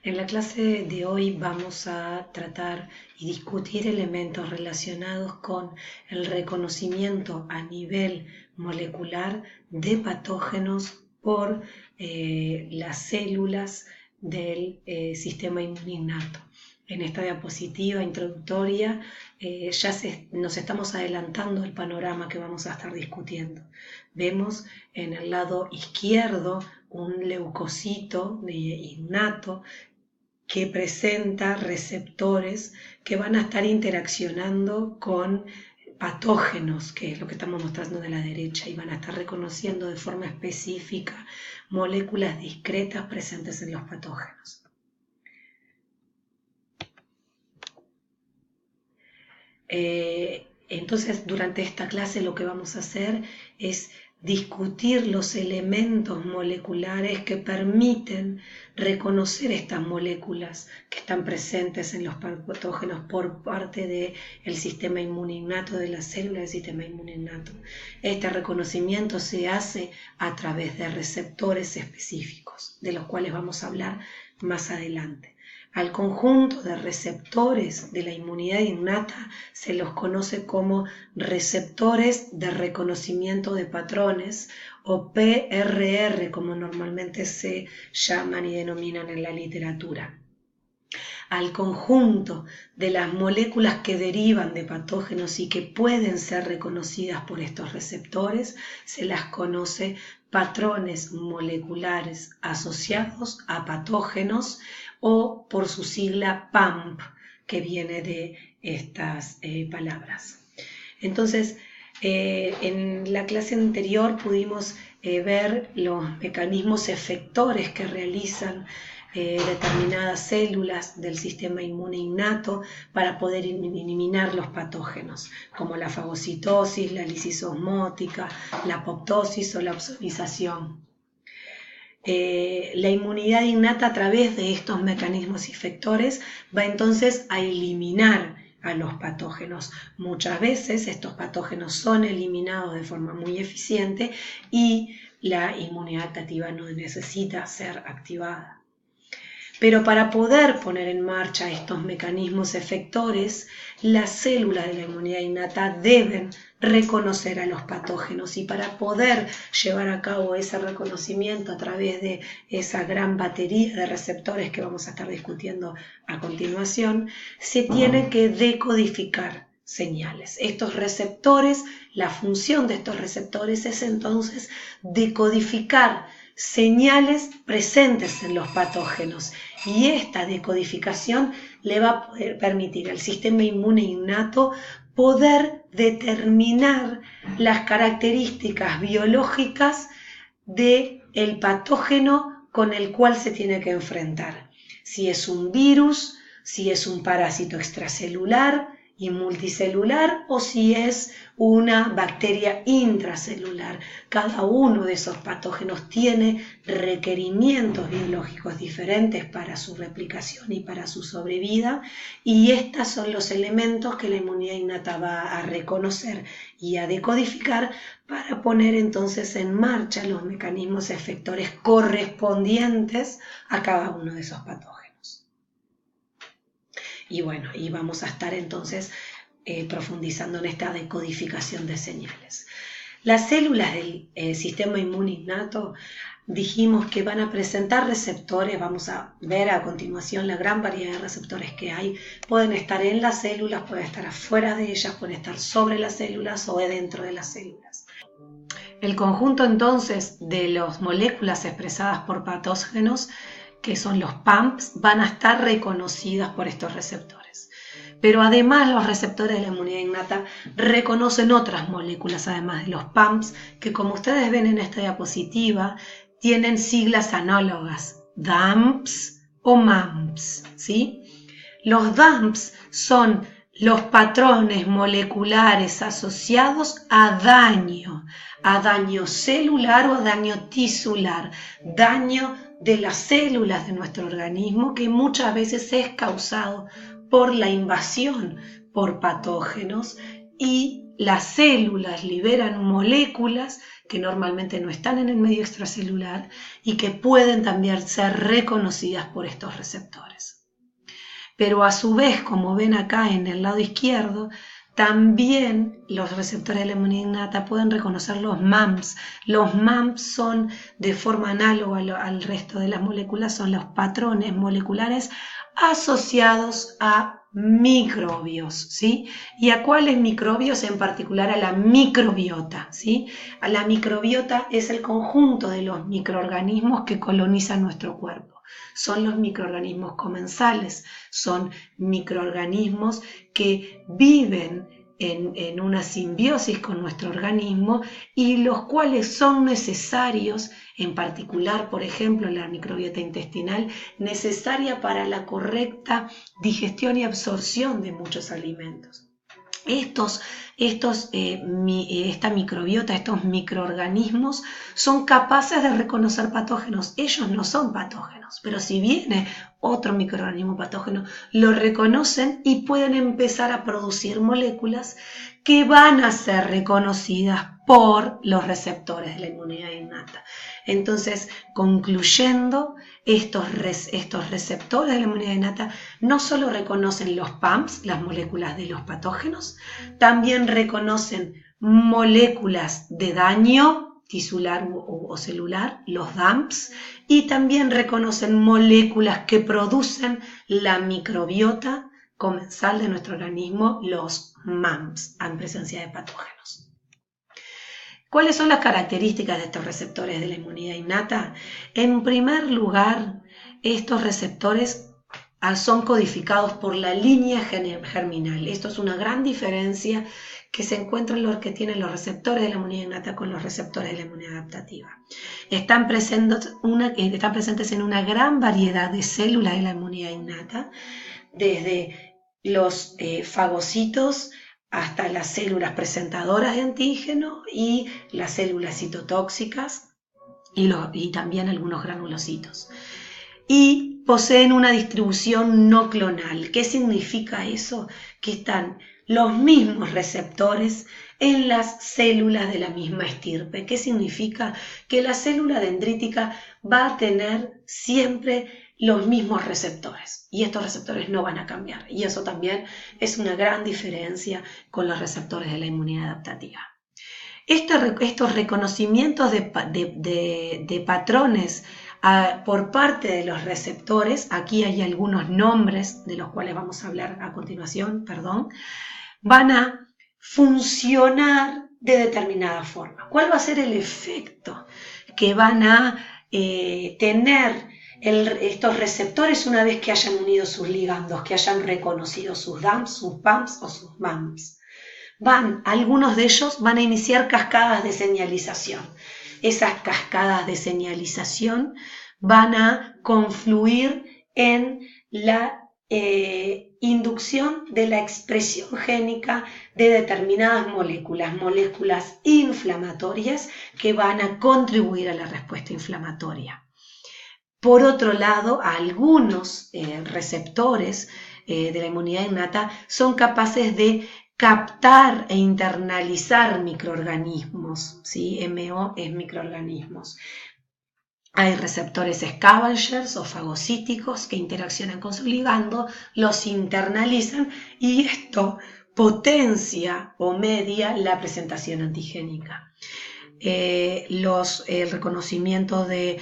En la clase de hoy vamos a tratar y discutir elementos relacionados con el reconocimiento a nivel molecular de patógenos por las células del sistema inmune innato. En esta diapositiva introductoria nos estamos adelantando al panorama que vamos a estar discutiendo. Vemos en el lado izquierdo un leucocito innato que presenta receptores que van a estar interaccionando con patógenos, que es lo que estamos mostrando de la derecha, y van a estar reconociendo de forma específica moléculas discretas presentes en los patógenos. Entonces, durante esta clase lo que vamos a hacer es discutir los elementos moleculares que permiten reconocer estas moléculas que están presentes en los patógenos por parte del sistema inmune innato, de las células del sistema inmune innato. Este reconocimiento se hace a través de receptores específicos, de los cuales vamos a hablar más adelante. Al conjunto de receptores de la inmunidad innata se los conoce como receptores de reconocimiento de patrones, o PRR, como normalmente se llaman y denominan en la literatura. Al conjunto de las moléculas que derivan de patógenos y que pueden ser reconocidas por estos receptores se las conoce patrones moleculares asociados a patógenos, o por su sigla PAMP, que viene de estas palabras. Entonces, en la clase anterior pudimos ver los mecanismos efectores que realizan determinadas células del sistema inmune innato para poder eliminar los patógenos, como la fagocitosis, la lisis osmótica, la apoptosis o la opsonización. La inmunidad innata, a través de estos mecanismos efectores, va entonces a eliminar a los patógenos. Muchas veces estos patógenos son eliminados de forma muy eficiente y la inmunidad adaptativa no necesita ser activada. Pero para poder poner en marcha estos mecanismos efectores, las células de la inmunidad innata deben reconocer a los patógenos, y para poder llevar a cabo ese reconocimiento a través de esa gran batería de receptores que vamos a estar discutiendo a continuación, se tiene que decodificar señales. Estos receptores, la función de estos receptores es entonces decodificar señales presentes en los patógenos, y esta decodificación le va a poder permitir al sistema inmune innato poder determinar las características biológicas del patógeno con el cual se tiene que enfrentar. Si es un virus, si es un parásito extracelular y multicelular, o si es una bacteria intracelular. Cada uno de esos patógenos tiene requerimientos biológicos diferentes para su replicación y para su sobrevida, y estos son los elementos que la inmunidad innata va a reconocer y a decodificar para poner entonces en marcha los mecanismos efectores correspondientes a cada uno de esos patógenos. Y bueno, y vamos a estar entonces profundizando en esta decodificación de señales. Las células del sistema inmune innato dijimos que van a presentar receptores. Vamos a ver a continuación la gran variedad de receptores que hay. Pueden estar en las células, pueden estar afuera de ellas, pueden estar sobre las células o dentro de las células. El conjunto entonces de las moléculas expresadas por patógenos, que son los PAMPs, van a estar reconocidas por estos receptores. Pero además los receptores de la inmunidad innata reconocen otras moléculas, además de los PAMPs, que como ustedes ven en esta diapositiva, tienen siglas análogas, DAMPs o MAMPs, ¿sí? Los DAMPs son los patrones moleculares asociados a daño celular o a daño tisular, daño de las células de nuestro organismo, que muchas veces es causado por la invasión por patógenos y las células liberan moléculas que normalmente no están en el medio extracelular y que pueden también ser reconocidas por estos receptores. Pero a su vez, como ven acá en el lado izquierdo, también los receptores de la inmunidad innata pueden reconocer los MAMPs. Los MAMPs son, de forma análoga al resto de las moléculas, son los patrones moleculares asociados a microbios, ¿sí? ¿Y a cuáles microbios? En particular a la microbiota, ¿sí? A la microbiota es el conjunto de los microorganismos que colonizan nuestro cuerpo. Son los microorganismos comensales, son microorganismos que viven en una simbiosis con nuestro organismo y los cuales son necesarios, en particular, por ejemplo, la microbiota intestinal, necesaria para la correcta digestión y absorción de muchos alimentos. Esta microbiota, estos microorganismos son capaces de reconocer patógenos. Ellos no son patógenos, pero si viene otro microorganismo patógeno, lo reconocen y pueden empezar a producir moléculas que van a ser reconocidas por los receptores de la inmunidad innata. Entonces, concluyendo, estos receptores de la inmunidad innata no solo reconocen los PAMPs, las moléculas de los patógenos, también reconocen moléculas de daño tisular o celular, los DAMPs, y también reconocen moléculas que producen la microbiota comensal de nuestro organismo, los MAMPs, en presencia de patógenos. ¿Cuáles son las características de estos receptores de la inmunidad innata? En primer lugar, estos receptores son codificados por la línea germinal. Esto es una gran diferencia que se encuentra en los que tienen los receptores de la inmunidad innata con los receptores de la inmunidad adaptativa. Están presentes en una gran variedad de células de la inmunidad innata, desde los fagocitos hasta las células presentadoras de antígeno y las células citotóxicas y también algunos granulocitos. Y poseen una distribución no clonal. ¿Qué significa eso? Que están los mismos receptores en las células de la misma estirpe. ¿Qué significa? Que la célula dendrítica va a tener siempre los mismos receptores y estos receptores no van a cambiar, y eso también es una gran diferencia con los receptores de la inmunidad adaptativa. Estos reconocimientos de patrones por parte de los receptores, aquí hay algunos nombres de los cuales vamos a hablar a continuación, van a funcionar de determinada forma. ¿Cuál va a ser el efecto que van a tener estos receptores una vez que hayan unido sus ligandos, que hayan reconocido sus DAMPs, sus PAMPs o sus MAMPs? Algunos de ellos van a iniciar cascadas de señalización. Esas cascadas de señalización van a confluir en la inducción de la expresión génica de determinadas moléculas inflamatorias que van a contribuir a la respuesta inflamatoria. Por otro lado, algunos receptores de la inmunidad innata son capaces de captar e internalizar microorganismos, ¿sí? MO es microorganismos. Hay receptores scavengers o fagocíticos que interaccionan con su ligando, los internalizan y esto potencia o media la presentación antigénica. El reconocimiento de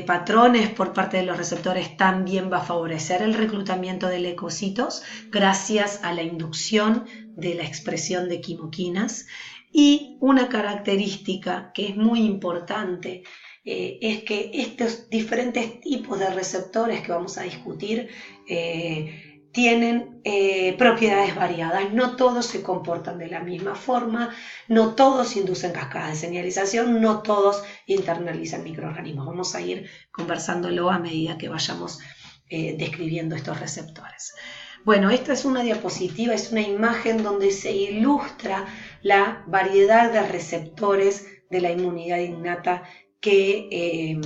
patrones por parte de los receptores también va a favorecer el reclutamiento de leucocitos gracias a la inducción de la expresión de quimoquinas. Y una característica que es muy importante es que estos diferentes tipos de receptores que vamos a discutir tienen propiedades variadas. No todos se comportan de la misma forma, no todos inducen cascadas de señalización, no todos internalizan microorganismos. Vamos a ir conversándolo a medida que vayamos describiendo estos receptores. Bueno, esta es una diapositiva, es una imagen donde se ilustra la variedad de receptores de la inmunidad innata que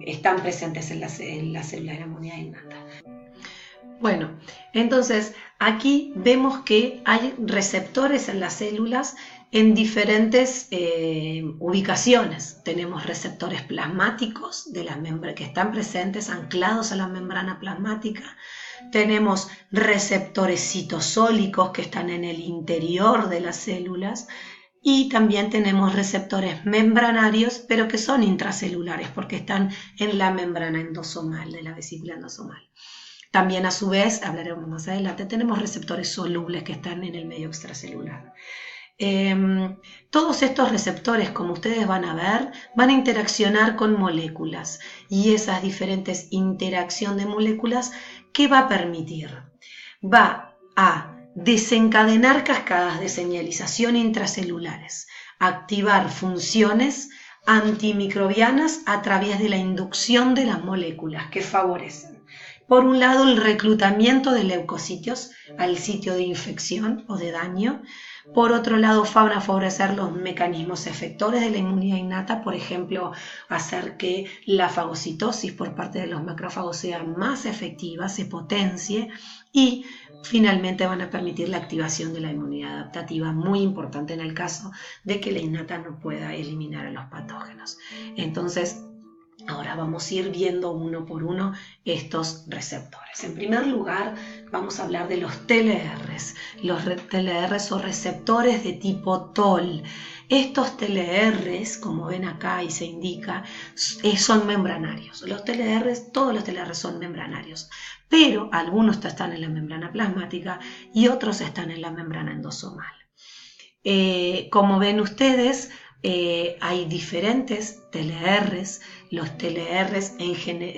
están presentes en las células de la inmunidad innata. Bueno, entonces Aquí vemos que hay receptores en las células en diferentes ubicaciones. Tenemos receptores plasmáticos que están presentes, anclados a la membrana plasmática. Tenemos receptores citosólicos que están en el interior de las células. Y también tenemos receptores membranarios, pero que son intracelulares porque están en la membrana endosomal, de la vesícula endosomal. También a su vez, hablaremos más adelante, tenemos receptores solubles que están en el medio extracelular. Todos estos receptores, como ustedes van a ver, van a interaccionar con moléculas, y esas diferentes interacciones de moléculas, ¿qué va a permitir? Va a desencadenar cascadas de señalización intracelulares, activar funciones antimicrobianas a través de la inducción de las moléculas que favorecen, por un lado, el reclutamiento de leucocitos al sitio de infección o de daño. Por otro lado, van a favorecer los mecanismos efectores de la inmunidad innata, por ejemplo, hacer que la fagocitosis por parte de los macrófagos sea más efectiva, se potencie, y finalmente van a permitir la activación de la inmunidad adaptativa, muy importante en el caso de que la innata no pueda eliminar a los patógenos. Entonces, ahora vamos a ir viendo uno por uno estos receptores. En primer lugar, vamos a hablar de los TLRs. Los TLRs son receptores de tipo TOL. Estos TLRs, como ven acá y se indica, son membranarios. Todos los TLRs son membranarios, pero algunos están en la membrana plasmática y otros están en la membrana endosomal. Como ven ustedes, hay diferentes TLRs. Los TLRs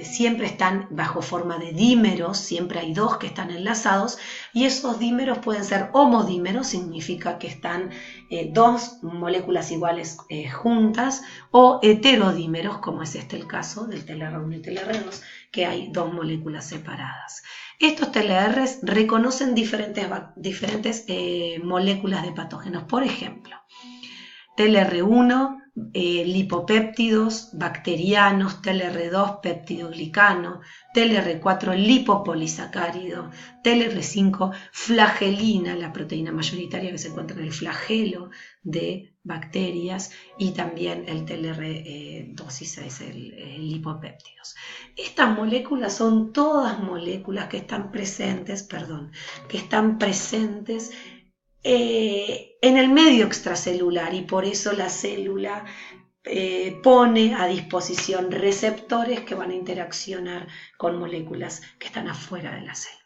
siempre están bajo forma de dímeros, siempre hay dos que están enlazados, y esos dímeros pueden ser homodímeros, significa que están dos moléculas iguales juntas, o heterodímeros, como es el caso del TLR1 y TLR2, que hay dos moléculas separadas. Estos TLRs reconocen diferentes moléculas de patógenos. Por ejemplo, TLR1, lipopéptidos bacterianos, TLR2, peptidoglicano, TLR4, lipopolisacárido, TLR5, flagelina, la proteína mayoritaria que se encuentra en el flagelo de bacterias, y también el TLR2 y 6, el lipopéptidos. Estas moléculas son todas moléculas que están presentes, en el medio extracelular, y por eso la célula pone a disposición receptores que van a interaccionar con moléculas que están afuera de la célula.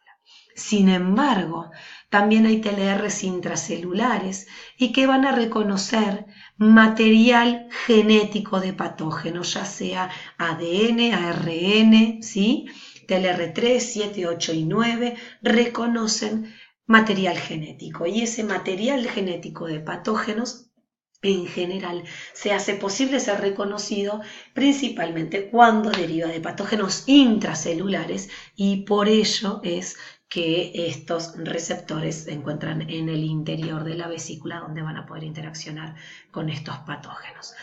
Sin embargo, también hay TLRs intracelulares y que van a reconocer material genético de patógenos, ya sea ADN, ARN, ¿sí? TLR3, 7, 8 y 9 reconocen material genético, y ese material genético de patógenos en general se hace posible ser reconocido principalmente cuando deriva de patógenos intracelulares, y por ello es que estos receptores se encuentran en el interior de la vesícula, donde van a poder interaccionar con estos patógenos.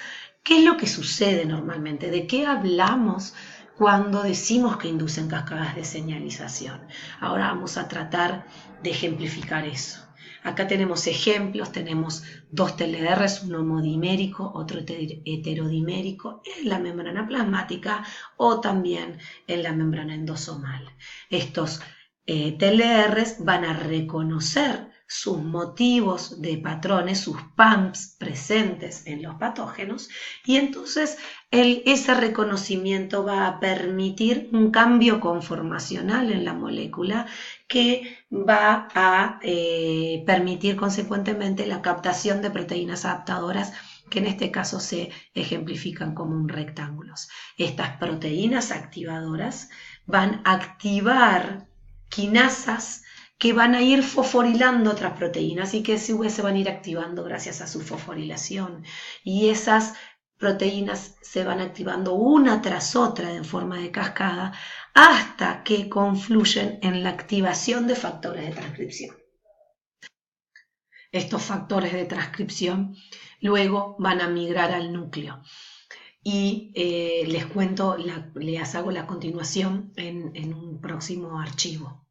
¿Qué es lo que sucede normalmente? ¿De qué hablamos cuando decimos que inducen cascadas de señalización? Ahora vamos a tratar de ejemplificar eso. Acá tenemos ejemplos, tenemos dos TLRs, uno homodimérico, otro heterodimérico, en la membrana plasmática o también en la membrana endosomal. Estos TLRs van a reconocer sus motivos de patrones, sus PAMPs presentes en los patógenos, y entonces ese reconocimiento va a permitir un cambio conformacional en la molécula que va a permitir consecuentemente la captación de proteínas adaptadoras, que en este caso se ejemplifican como un rectángulos. Estas proteínas activadoras van a activar quinasas que van a ir fosforilando otras proteínas y que a su vez se van a ir activando gracias a su fosforilación, y esas proteínas se van activando una tras otra en forma de cascada hasta que confluyen en la activación de factores de transcripción. Estos factores de transcripción luego van a migrar al núcleo, y les hago la continuación en un próximo archivo.